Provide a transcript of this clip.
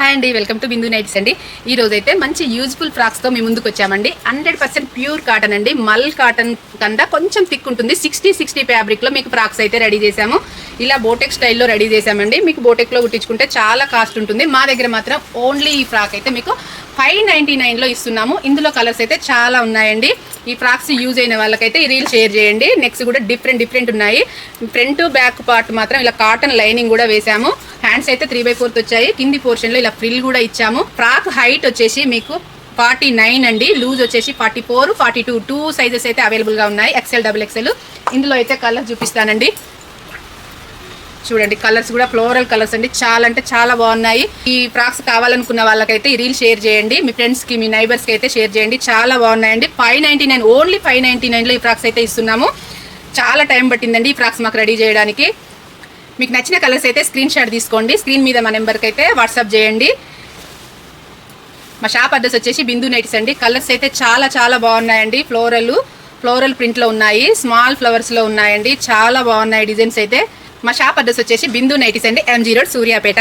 Hi అండి, welcome to Bindu nights అండి. ఈ రోజు అయితే మంచి యూజ్ఫుల్ ఫ్రాక్స్తో మీ ముందుకు వచ్చామండి. 100% ప్యూర్ కాటన్ అండి. మల్ కాటన్ కన్నా కొంచెం థిక్ ఉంటుంది. 60 ఫ్యాబ్రిక్లో మీకు ఫ్రాక్స్ అయితే రెడీ చేసాము. ఇలా బోటెక్ స్టైల్లో రెడీ చేసామండి. మీకు బోటెక్లో కుట్టించుకుంటే చాలా కాస్ట్ ఉంటుంది. మా దగ్గర మాత్రం ఓన్లీ ఈ ఫ్రాక్ అయితే మీకు 599లో ఇస్తున్నాము. ఇందులో కలర్స్ అయితే చాలా ఉన్నాయండి. ఈ ఫ్రాక్స్ యూజ్ అయిన వాళ్ళకైతే ఈ రీల్ షేర్ చేయండి. నెక్స్ట్ కూడా డిఫరెంట్ ఉన్నాయి. ఫ్రంట్ బ్యాక్ పార్ట్ మాత్రం ఇలా కాటన్ లైనింగ్ కూడా వేసాము. హ్యాండ్స్ అయితే 3/4 వచ్చాయి. కింది పోర్షన్లో ఇలా ఫ్రిల్ కూడా ఇచ్చాము. ఫ్రాక్ హైట్ వచ్చేసి మీకు 49 అండి. లూజ్ వచ్చేసి 44, 42 2 సైజెస్ అయితే అవైలబుల్గా ఉన్నాయి. XL, XXL. ఇందులో అయితే కలర్ చూపిస్తానండి. చూడండి, కలర్స్ కూడా ఫ్లోరల్ కలర్స్ అండి. చాలా అంటే చాలా బాగున్నాయి. ఈ ఫ్రాక్స్ కావాలనుకున్న వాళ్ళకైతే ఈ రీల్ షేర్ చేయండి. మీ ఫ్రెండ్స్కి, మీ నైబర్స్కి అయితే షేర్ చేయండి. చాలా బాగున్నాయండి. 599, ఓన్లీ 599లో ఈ ఫ్రాక్స్ అయితే ఇస్తున్నాము. చాలా టైం పట్టిందండి ఈ ఫ్రాక్స్ మాకు రెడీ చేయడానికి. మీకు నచ్చిన కలర్స్ అయితే స్క్రీన్ షాట్ తీసుకోండి. స్క్రీన్ మీద మా నెంబర్కి అయితే వాట్సాప్ చేయండి. మా షాప్ అడ్రస్ వచ్చేసి బిందు నైట్స్ అండి. కలర్స్ అయితే చాలా బాగున్నాయండి. ఫ్లోరల్ ప్రింట్లో ఉన్నాయి. స్మాల్ ఫ్లవర్స్లో ఉన్నాయండి. చాలా బాగున్నాయి డిజైన్స్ అయితే. మా షాప్ అడ్రస్ వచ్చేసి బిందు నైట్స్ అండి, MG రోడ్, సూర్యాపేట.